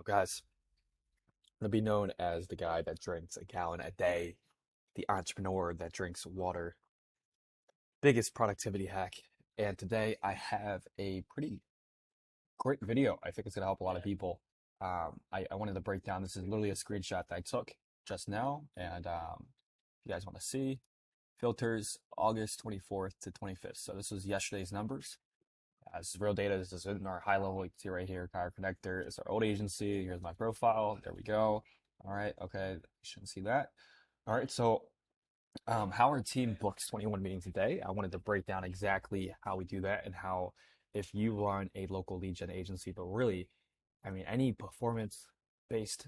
Guys, I'm gonna be known as the guy that drinks a gallon a day, the entrepreneur that drinks water, biggest productivity hack. And today I have a pretty great video. I think it's gonna help a lot of people. I wanted to break down. This is literally a screenshot that I took just now, and if you guys want to see filters August 24th to 25th. So this was yesterday's numbers. This is real data. This is in our high level. You can see right here, Kyra Connector is our old agency. Here's my profile. There we go. All right. Okay. You shouldn't see that. All right. So, how our team books 21 meetings a day. I wanted to break down exactly how we do that and how, if you run a local lead gen agency, but really, I mean, any performance based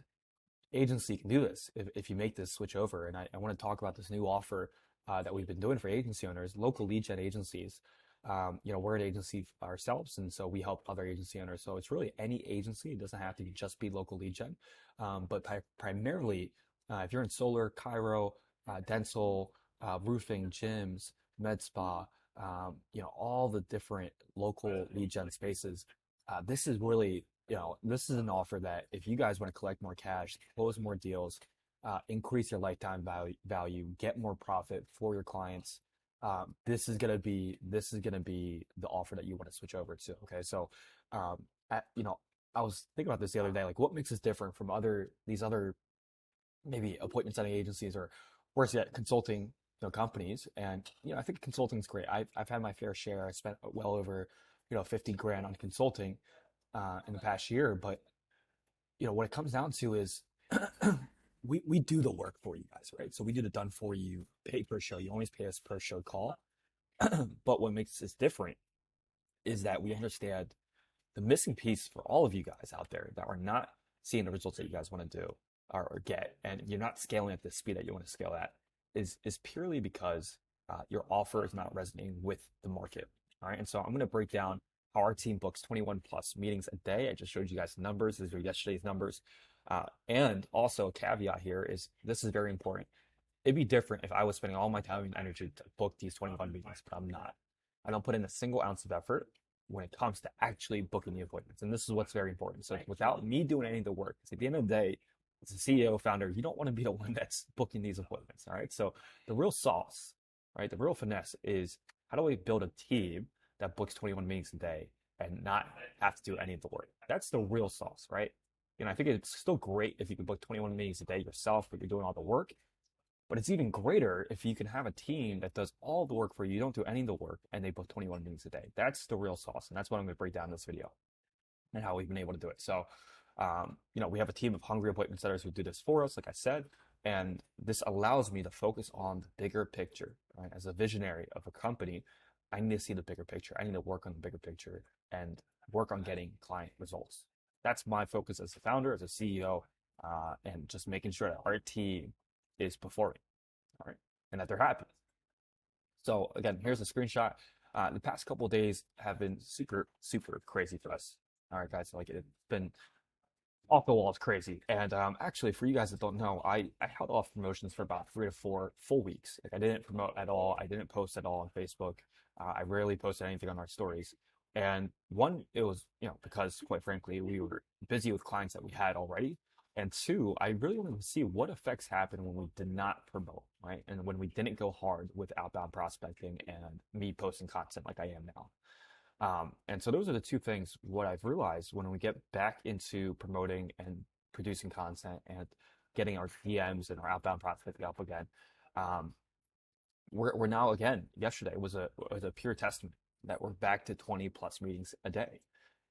agency can do this if you make this switch over. And I want to talk about this new offer that we've been doing for agency owners, local lead gen agencies. We're an agency ourselves, and so we help other agency owners. So it's really any agency. It doesn't have to just be local lead gen, but primarily, if you're in solar, Cairo, dental, roofing, gyms, med spa, all the different local lead gen spaces. This is really, this is an offer that if you guys want to collect more cash, close more deals, increase your lifetime value, get more profit for your clients. This is gonna be the offer that you want to switch over to. Okay, so um, I was thinking about this the other day, like what makes us different from these other maybe appointment setting agencies or worse yet, consulting companies. And I think consulting is great. I've had my fair share. I spent well over 50 grand on consulting in the past year, but what it comes down to is we do the work for you guys, right? So we do the done for you, pay per show. You always pay us per show call. But what makes this different is that we understand the missing piece for all of you guys out there that are not seeing the results that you guys want to do or get, and you're not scaling at the speed that you want to scale at, is purely because your offer is not resonating with the market. All right, and so I'm going to break down how our team books 21 plus meetings a day. I just showed you guys the numbers. These are yesterday's numbers. And also a caveat here is this is very important. It'd be different if I was spending all my time and energy to book these 21 meetings, but I'm not. I don't put in a single ounce of effort when it comes to actually booking the appointments. And this is what's very important. So without me doing any of the work, at the end of the day, as a CEO founder, you don't want to be the one that's booking these appointments. All right. So the real sauce, right? The real finesse is how do we build a team that books 21 meetings a day and not have to do any of the work? That's the real sauce, right? I think it's still great if you can book 21 meetings a day yourself, but you're doing all the work. But it's even greater if you can have a team that does all the work for you. You don't do any of the work and they book 21 meetings a day. That's the real sauce. And that's what I'm going to break down in this video and how we've been able to do it. So, we have a team of hungry appointment setters who do this for us, like I said, and this allows me to focus on the bigger picture, right? As a visionary of a company, I need to see the bigger picture. I need to work on the bigger picture and work on getting client results. That's my focus as a founder, as a CEO, and just making sure that our team is performing, all right, and that they're happy. So again, here's a screenshot. The past couple of days have been super, super crazy for us. All right, guys, like it's been off the walls crazy. And actually, for you guys that don't know, I held off promotions for about 3 to 4 full weeks. Like I didn't promote at all. I didn't post at all on Facebook. I rarely posted anything on our stories. And one, it was, because quite frankly, we were busy with clients that we had already. And two, I really wanted to see what effects happened when we did not promote, right? And when we didn't go hard with outbound prospecting and me posting content like I am now. And so those are the two things. What I've realized when we get back into promoting and producing content and getting our DMs and our outbound prospecting up again, we're now again. Yesterday was a pure testament that we're back to 20 plus meetings a day,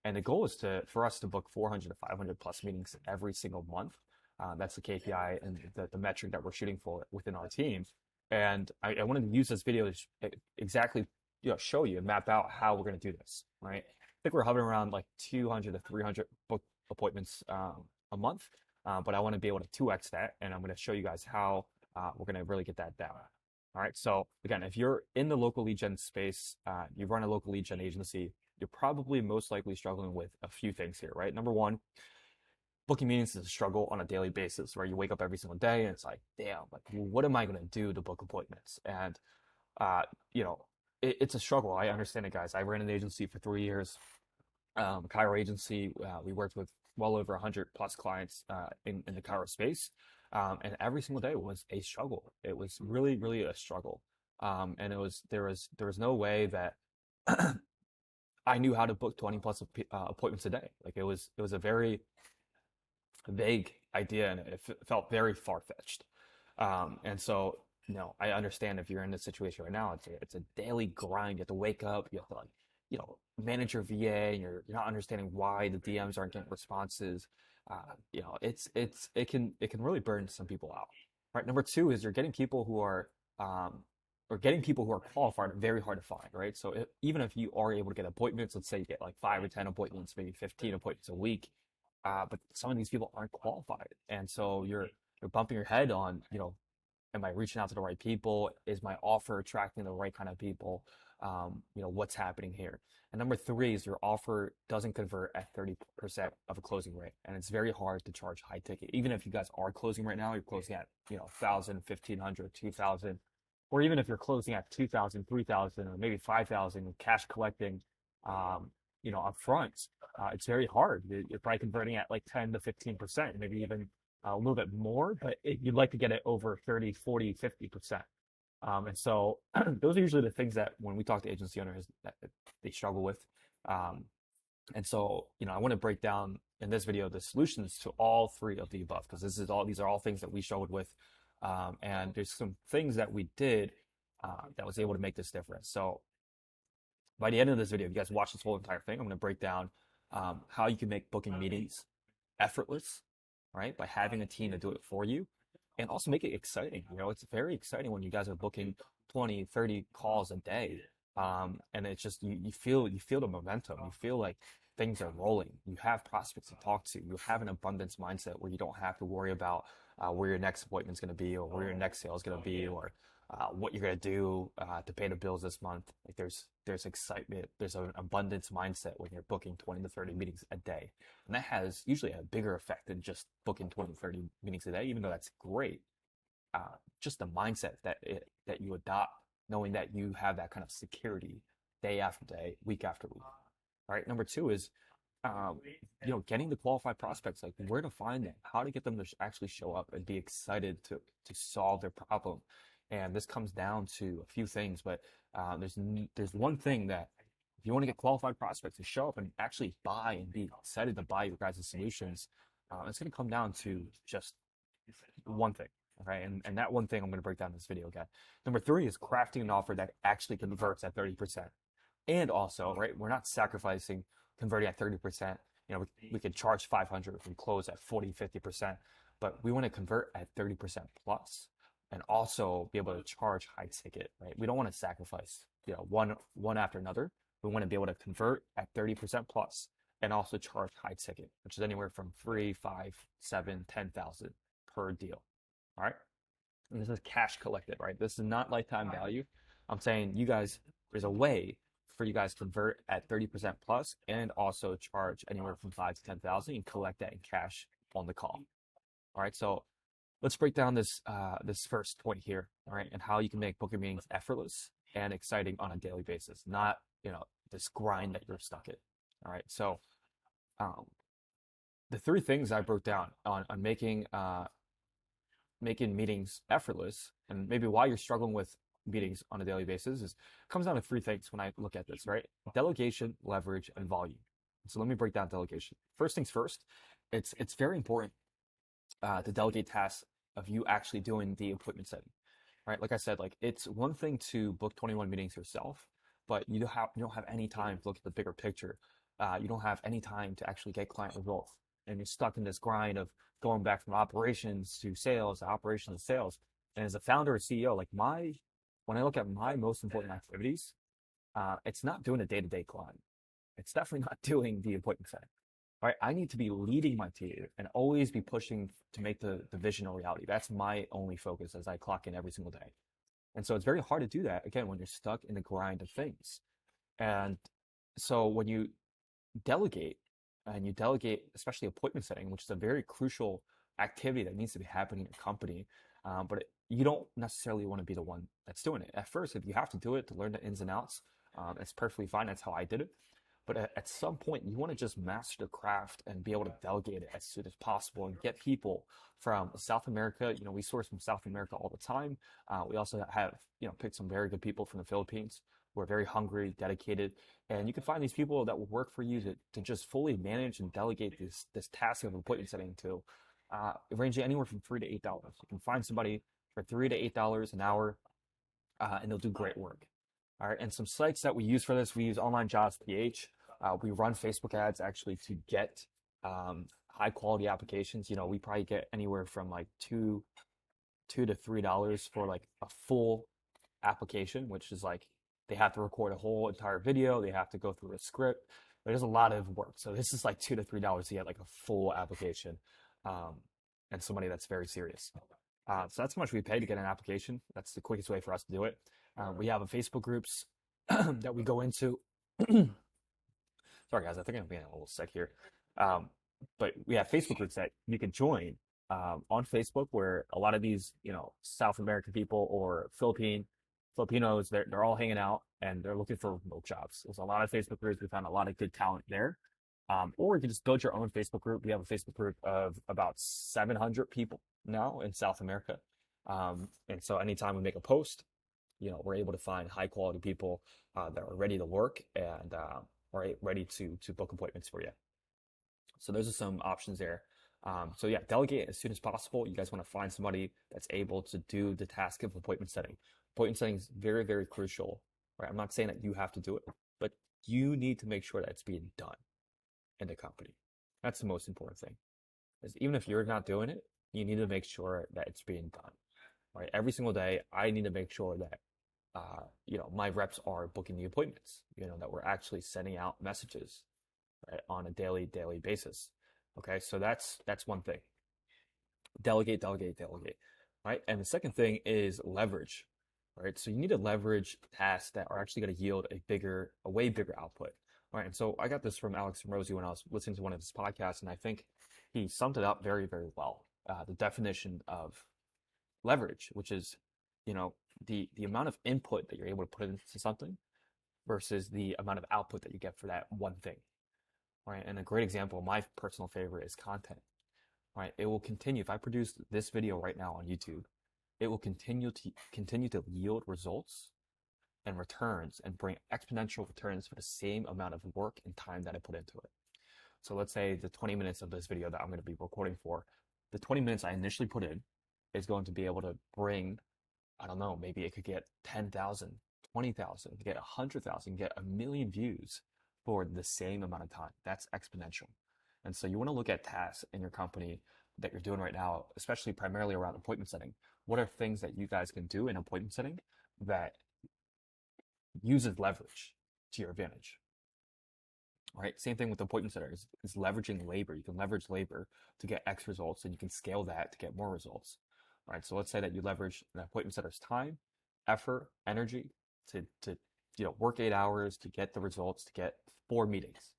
and the goal is for us to book 400 to 500 plus meetings every single month. That's the KPI and the metric that we're shooting for within our team. And I wanted to use this video to exactly show you and map out how we're going to do this, right? I think we're hovering around like 200 to 300 book appointments a month, but I want to be able to 2x that, and I'm going to show you guys how we're going to really get that down. All right, so again, if you're in the local lead gen space, you run a local lead gen agency, you're probably most likely struggling with a few things here, right? Number one, booking meetings is a struggle on a daily basis, right? You wake up every single day and it's like, damn, like what am I going to do to book appointments? And uh, you know, it's a struggle. I understand it, guys. I ran an agency for 3 years. Cairo agency. We worked with well over 100 plus clients in the Cairo space. And every single day was a struggle. It was really, really a struggle. And there was no way that I knew how to book 20 plus appointments a day. Like it was a very vague idea and it felt very far-fetched. And so, I understand if you're in this situation right now, it's a daily grind. You have to wake up, you have to like, manage your VA, and you're not understanding why the DMs aren't getting responses. It can really burn some people out. Right. Number two is you're getting people who are or getting people who are qualified very hard to find, right? So even if you are able to get appointments, let's say you get like 5 or 10 appointments, maybe 15 appointments a week, but some of these people aren't qualified, and so you're bumping your head on, am I reaching out to the right people? Is my offer attracting the right kind of people? What's happening here? And number three is your offer doesn't convert at 30% of a closing rate. And it's very hard to charge high ticket. Even if you guys are closing right now, you're closing at, 1,000, 1,500, 2,000, or even if you're closing at 2,000, 3,000, or maybe 5,000 cash collecting, up front, it's very hard. You're probably converting at like 10 to 15%, maybe even a little bit more, but you'd like to get it over 30, 40, 50%. And so those are usually the things that when we talk to agency owners that they struggle with. Um, and so, I want to break down in this video the solutions to all three of the above, because these are all things that we struggled with. And there's some things that we did that was able to make this difference. So by the end of this video, if you guys watch this whole entire thing, I'm going to break down how you can make booking meetings effortless, right? By having a team to do it for you and also make it exciting. It's very exciting when you guys are booking 20, 30 calls a day. And it's just, you feel the momentum. You feel like things are rolling. You have prospects to talk to. You have an abundance mindset where you don't have to worry about where your next appointment is going to be, or where your next sale is going to be, or what you're going to do to pay the bills this month. Like there's excitement. There's an abundance mindset when you're booking 20 to 30 meetings a day. And that has usually a bigger effect than just booking 20 to 30 meetings a day, even though that's great. Just the mindset that you adopt, knowing that you have that kind of security day after day, week after week. All right. Number two is, getting the qualified prospects, like where to find them, how to get them to actually show up and be excited to solve their problem. And this comes down to a few things, but there's one thing that if you want to get qualified prospects to show up and actually buy and be excited to buy your guys' solutions, it's going to come down to just one thing. Okay, and that one thing I'm going to break down in this video again. Number three is crafting an offer that actually converts at 30%. And also, right, we're not sacrificing converting at 30%. We could charge 500 if we close at 40, 50%, but we want to convert at 30% plus and also be able to charge high ticket, right? We don't want to sacrifice, one after another. We want to be able to convert at 30% plus and also charge high ticket, which is anywhere from 3, 5, 7, 10,000 per deal. All right. And this is cash collected, right? This is not lifetime value. I'm saying there's a way for you guys to convert at 30% plus and also charge anywhere from 5 to 10,000 and collect that in cash on the call. All right. So let's break down this first point here, all right, and how you can make booking meetings effortless and exciting on a daily basis, not, this grind that you're stuck in. All right. So the three things I broke down on making meetings effortless, and maybe why you're struggling with meetings on a daily basis, is comes down to three things when I look at this, right? Delegation, leverage, and volume. So let me break down delegation. First things first, it's very important to delegate tasks of you actually doing the appointment setting, right? Like I said, like it's one thing to book 21 meetings yourself, but you don't have any time to look at the bigger picture. You don't have any time to actually get client results, and you're stuck in this grind of going back from operations to sales, operations to sales. And as a founder or CEO, like when I look at my most important activities, it's not doing a day-to-day climb. It's definitely not doing the appointment setting. Right? I need to be leading my team and always be pushing to make the vision a reality. That's my only focus as I clock in every single day. And so it's very hard to do that, again, when you're stuck in the grind of things. And so when you delegate, and you delegate, especially appointment setting, which is a very crucial activity that needs to be happening in your company, but you don't necessarily want to be the one that's doing it. At first, if you have to do it to learn the ins and outs, it's perfectly fine. That's how I did it. But at some point, you want to just master the craft and be able to delegate it as soon as possible and get people from South America. You know, we source from South America all the time. We also have, picked some very good people from the Philippines who are very hungry, dedicated, and you can find these people that will work for you to just fully manage and delegate this task of appointment setting to ranging anywhere from $3 to $8. You can find somebody for $3 to $8 an hour, and they'll do great work. All right, and some sites that we use for this, we use Online Jobs PH. We run Facebook ads actually to get high quality applications. You know, we probably get anywhere from like two to $3 for like a full application, which is like they have to record a whole entire video, they have to go through a script. There's a lot of work. So this is like $2 to $3 to get like a full application, um, and somebody that's very serious. So that's how much we pay to get an application. That's the quickest way for us to do it. We have a Facebook groups that we go into. Sorry, guys, I think I'm being a little sick here. Um, but we have Facebook groups that you can join on Facebook, where a lot of these, South American people or Filipinos, they're all hanging out and they're looking for remote jobs. There's a lot of Facebook groups. We found a lot of good talent there. Or you can just build your own Facebook group. We have a Facebook group of about 700 people now in South America. And so anytime we make a post, we're able to find high quality people that are ready to work and are ready to book appointments for you. So those are some options there. So yeah, delegate as soon as possible. You guys want to find somebody that's able to do the task of appointment setting. Appointment setting is very, very crucial, right? I'm not saying that you have to do it, but you need to make sure that it's being done in the company. That's the most important thing. Is even if you're not doing it, you need to make sure that it's being done, right? Every single day, I need to make sure that my reps are booking the appointments, that we're actually sending out messages, right, on a daily basis. Okay, so that's one thing. Delegate, delegate, delegate, right? And the second thing is leverage, right? So you need to leverage tasks that are actually going to yield a way bigger output, right? And so I got this from Alex Morosi when I was listening to one of his podcasts, and I think he summed it up very, very well. The definition of leverage, which is, the amount of input that you're able to put into something versus the amount of output that you get for that one thing, right? And a great example, my personal favorite is content, right? It will continue. If I produce this video right now on YouTube, it will continue to yield results and returns and bring exponential returns for the same amount of work and time that I put into it. So let's say the 20 minutes of this video that I'm going to be recording for, the 20 minutes I initially put in is going to be able to bring, I don't know, maybe it could get 10,000, 20,000, get 100,000, get a million views for the same amount of time. That's exponential. And so you want to look at tasks in your company that you're doing right now, especially primarily around appointment setting. What are things that you guys can do in appointment setting that uses leverage to your advantage? Right? Same thing with appointment setters is leveraging labor. You can leverage labor to get X results, and you can scale that to get more results. All right. So let's say that you leverage an appointment setter's time, effort, energy to work 8 hours to get the results, to get 4 meetings.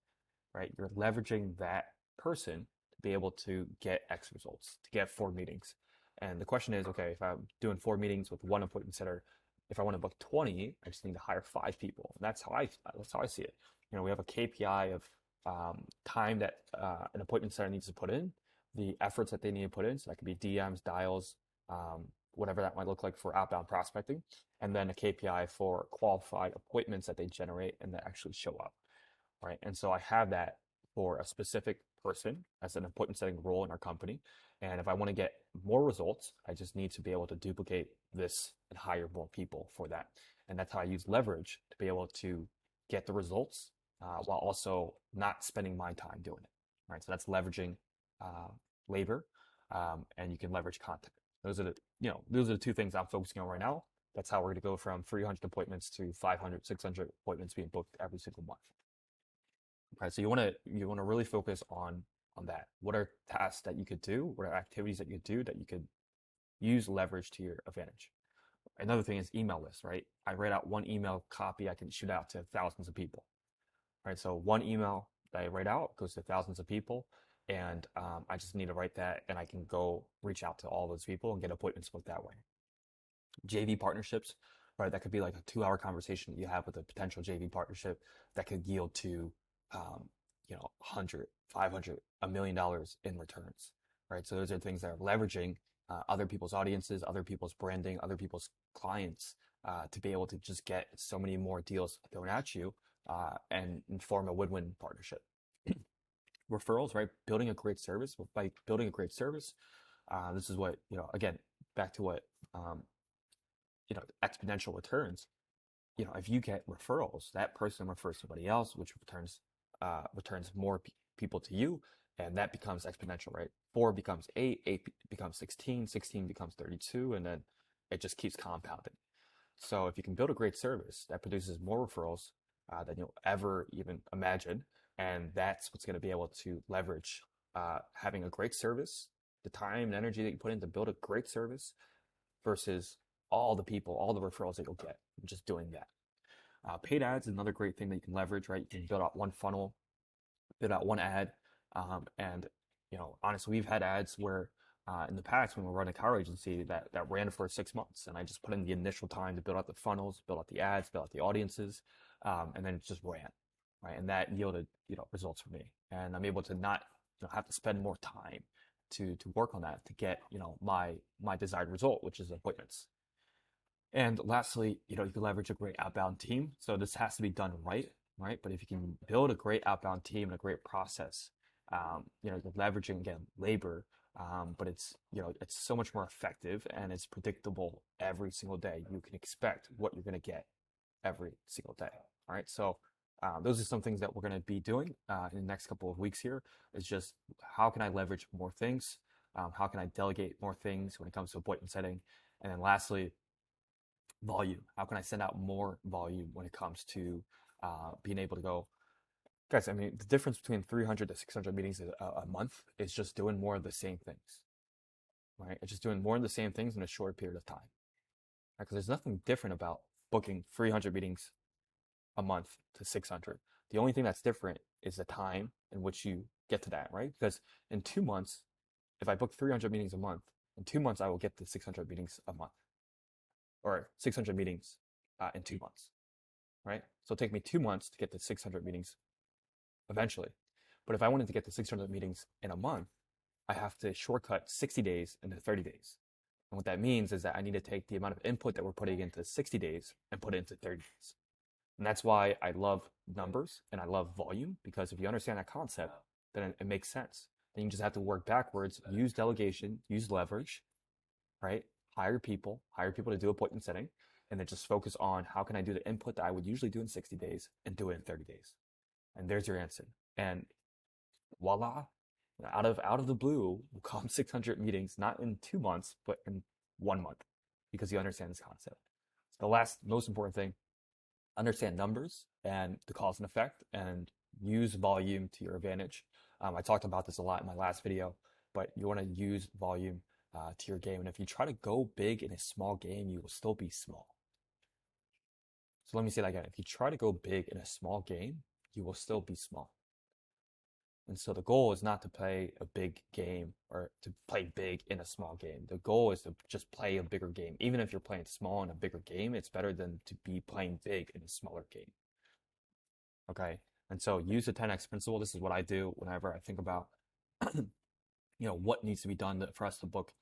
Right? You're leveraging that person to be able to get X results, to get 4 meetings. And the question is, okay, if I'm doing 4 meetings with one appointment setter, if I want to book 20, I just need to hire 5 people. And that's how I see it. We have a KPI of time that an appointment center needs to put in, the efforts that they need to put in. So that could be DMs, dials, whatever that might look like for outbound prospecting, and then a KPI for qualified appointments that they generate and that actually show up, right? And so I have that for a specific person as an appointment setting role in our company. And if I want to get more results, I just need to be able to duplicate this and hire more people for that. And that's how I use leverage to be able to get the results while also not spending my time doing it, right? So that's leveraging labor, and you can leverage content. Those are the two things I'm focusing on right now. That's how we're going to go from 300 appointments to 500, 600 appointments being booked every single month. Okay, so you want to really focus on that. What are tasks that you could do? What are activities that you could do that you could use leverage to your advantage? Another thing is email lists, right? I write out one email copy I can shoot out to thousands of people, right? So one email that I write out goes to thousands of people, and I just need to write that, and I can go reach out to all those people and get appointments booked that way. JV partnerships, right? That could be like a 2-hour conversation that you have with a potential JV partnership that could yield to you know, 100, 500, $1 million in returns, right? So those are things that are leveraging other people's audiences, other people's branding, other people's clients to be able to just get so many more deals thrown at you and form a win-win partnership. Referrals, right? Building a great service. By building a great service, this is what, you know, again, back to what, um, you know, exponential returns. You know, if you get referrals, that person refers somebody else, which returns more people to you, and that becomes exponential, right? 4 becomes 8, 8 becomes 16, 16 becomes 32, and then it just keeps compounding. So if you can build a great service that produces more referrals than you'll ever even imagine, and that's what's going to be able to leverage having a great service, the time and energy that you put in to build a great service versus all the people, all the referrals that you'll get just doing that. Paid ads is another great thing that you can leverage, right? You can build out one funnel, build out one ad, and you know, honestly, we've had ads where in the past when we were running a car agency that ran for 6 months, and I just put in the initial time to build out the funnels, build out the ads, build out the audiences, and then it just ran, right? And that yielded, you know, results for me, and I'm able to not, you know, have to spend more time to work on that to get, you know, my desired result, which is appointments. And lastly, you know, you can leverage a great outbound team. So this has to be done right, right? But if you can build a great outbound team and a great process, you know, you're leveraging again labor, but it's, you know, it's so much more effective and it's predictable every single day. You can expect what you're going to get every single day. All right. So those are some things that we're going to be doing in the next couple of weeks here. Is just how can I leverage more things? How can I delegate more things when it comes to appointment setting? And then lastly, volume. How can I send out more volume when it comes to being able to go, guys? I mean, the difference between 300 to 600 meetings a month is just doing more of the same things, right? It's just doing more of the same things in a short period of time, right? Because there's nothing different about booking 300 meetings a month to 600. The only thing that's different is the time in which you get to that, right? Because in 2 months, if I book 300 meetings a month, in 2 months, I will get to 600 meetings a month or 600 meetings in 2 months, right? So it'll take me 2 months to get to 600 meetings eventually. But if I wanted to get to 600 meetings in a month, I have to shortcut 60 days into 30 days. And what that means is that I need to take the amount of input that we're putting into 60 days and put it into 30 days. And that's why I love numbers and I love volume, because if you understand that concept, then it makes sense. Then you just have to work backwards, use delegation, use leverage, right? Hire people to do appointment setting, and then just focus on how can I do the input that I would usually do in 60 days and do it in 30 days. And there's your answer. And voila, out of the blue will come 600 meetings, not in 2 months, but in 1 month, because you understand this concept. The last most important thing, understand numbers and the cause and effect and use volume to your advantage. I talked about this a lot in my last video, but you want to use volume to your game. And if you try to go big in a small game, you will still be small. So let me say that again. If you try to go big in a small game, you will still be small. And so the goal is not to play a big game or to play big in a small game. The goal is to just play a bigger game. Even if you're playing small in a bigger game, it's better than to be playing big in a smaller game. Okay. And so use the 10x principle. This is what I do whenever I think about, you know, what needs to be done for us to book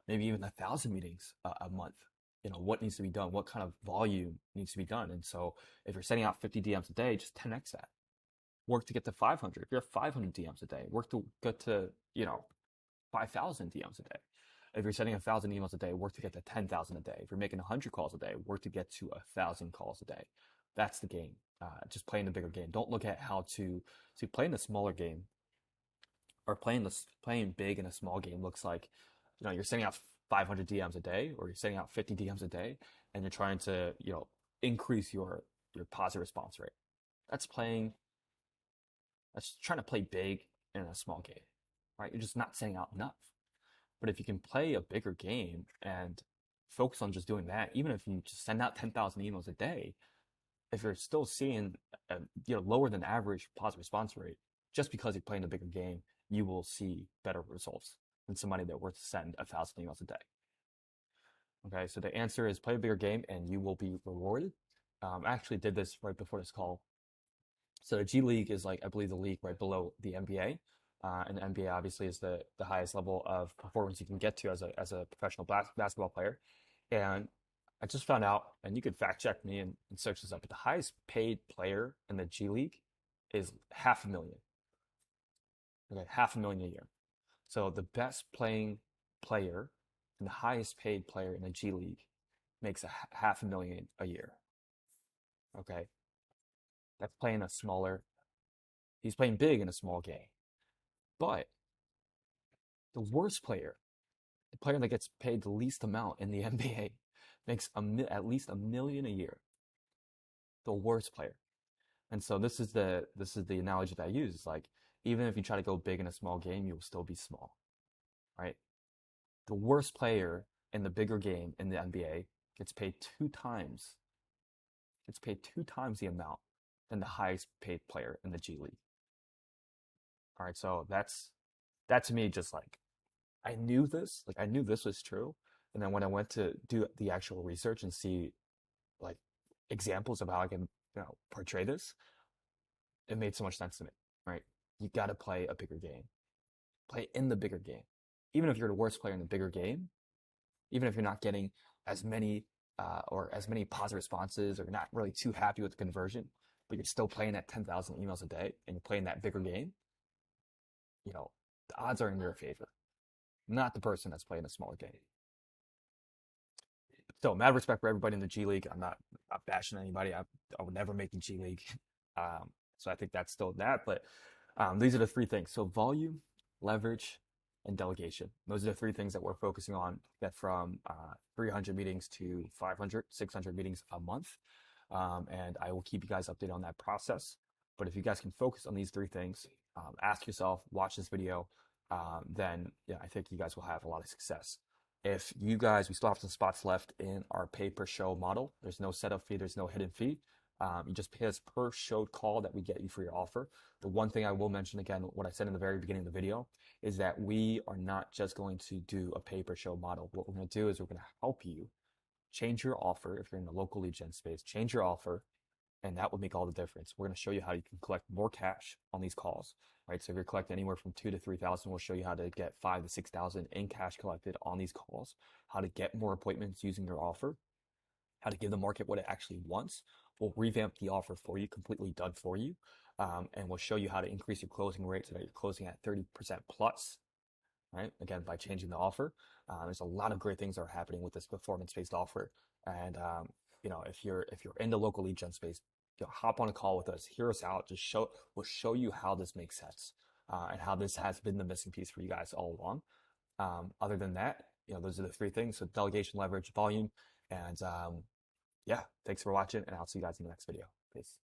maybe even 1,000 meetings a month. You know, what needs to be done? What kind of volume needs to be done? And so if you're sending out 50 DMs a day, just 10x that. Work to get to 500. If you have 500 DMs a day, work to get to, you know, 5,000 DMs a day. If you're sending 1,000 emails a day, work to get to 10,000 a day. If you're making 100 calls a day, work to get to 1,000 calls a day. That's the game. Just playing the bigger game. Don't look at how to see playing the smaller game or playing big in a small game looks like, you know, you're sending out 500 DMs a day or you're sending out 50 DMs a day and you're trying to, you know, increase your positive response rate. That's trying to play big in a small game, right? You're just not sending out enough. But if you can play a bigger game and focus on just doing that, even if you just send out 10,000 emails a day, if you're still seeing a, you know, lower than average positive response rate, just because you're playing a bigger game, you will see better results than somebody that were to send 1,000 emails a day. Okay, so the answer is play a bigger game and you will be rewarded. I actually did this right before this call. So the G League is like, I believe, the league right below the NBA. And the NBA obviously is the highest level of performance you can get to as a professional basketball player. And I just found out, and you could fact check me and search this up, but the highest paid player in the G League is 500,000. Okay, 500,000 a year. So the best playing player and the highest paid player in the G League makes 500,000 a year. Okay, that's playing a smaller. He's playing big in a small game. But the worst player, the player that gets paid the least amount in the NBA, makes at least 1 million a year. The worst player. And so this is the analogy that I use. It's like even if you try to go big in a small game, you'll still be small, right? The worst player in the bigger game in the NBA gets paid two times the amount than the highest paid player in the G League. All right, so that to me just like I knew this was true. And then when I went to do the actual research and see like examples of how I can, portray this, it made so much sense to me, right? You got to play a bigger game, play in the bigger game. Even if you're the worst player in the bigger game, even if you're not getting as many or as many positive responses or you're not really too happy with the conversion, but you're still playing at 10,000 emails a day and you're playing that bigger game, the odds are in your favor, not the person that's playing a smaller game. So mad respect for everybody in the G League. I'm not bashing anybody. I would never make the G League. So I think that's still that. But these are the three things. So volume, leverage, and delegation. Those are the three things that we're focusing on. Get from 300 meetings to 500, 600 meetings a month. And I will keep you guys updated on that process. But if you guys can focus on these three things, ask yourself, watch this video, then yeah, I think you guys will have a lot of success. If you guys, we still have some spots left in our pay per show model. There's no setup fee, there's no hidden fee. You just pay us per showed call that we get you for your offer. The one thing I will mention again, what I said in the very beginning of the video, is that we are not just going to do a pay per show model. What we're going to do is we're going to help you change your offer. If you're in the local lead gen space, change your offer, and that will make all the difference. We're going to show you how you can collect more cash on these calls, right? So if you're collecting anywhere from 2 to 3,000, we'll show you how to get 5 to 6,000 in cash collected on these calls, how to get more appointments using your offer, how to give the market what it actually wants. We'll revamp the offer for you, completely done for you, and we'll show you how to increase your closing rate so that you're closing at 30% plus, right? Again, by changing the offer. There's a lot of great things that are happening with this performance-based offer. And if you're in the local lead gen space, hop on a call with us, hear us out, we'll show you how this makes sense and how this has been the missing piece for you guys all along. Other than that, those are the three things. So delegation, leverage, volume, and yeah, thanks for watching, and I'll see you guys in the next video. Peace.